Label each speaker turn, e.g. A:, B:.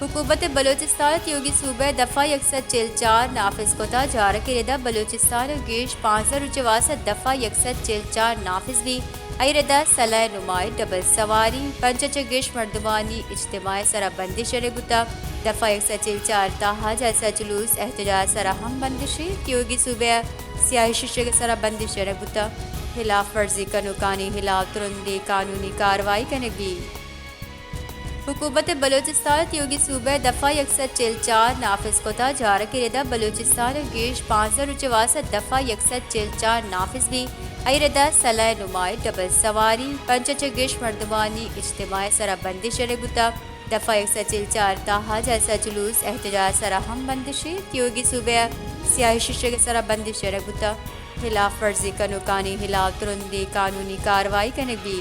A: حکومت بلوچستان یوگی صوبہ دفعہ 144 نافذ کوتا جارک ردا بلوچستان گیش 564 دفعہ 144 نافذ بھی ایردا صلاح نمائی ڈبل سواری پنچچ گیش مردمانی اجتماع سرا بندش رگتا دفعہ 144 تاہا جلسہ جلوس احتجاج سرا ہم بندشی یوگی صوبہ سیاہی ششگ سرا بندش رگتا خلاف ورزی کنوکانی خلاف ترندی قانونی کاروائی کنگی حکومت بلوچستان یوگی صوبہ دفعہ 144 نافذ کوتا جارک ردا بلوچستان گیش 564 دفعہ 144 نافذ بھی ایردا صلاح نمائی ڈبل سواری پنچچ گیش مردمانی اجتماع سرا بندش رگتا دفعہ 144 تاہا جلسہ جلوس احتجاج سرا ہم بندشی یوگی صوبہ سیاہی ششگ سرا بندش رگتا خلاف ورزی کنوکانی خلاف ترندی قانونی کاروائی کنگی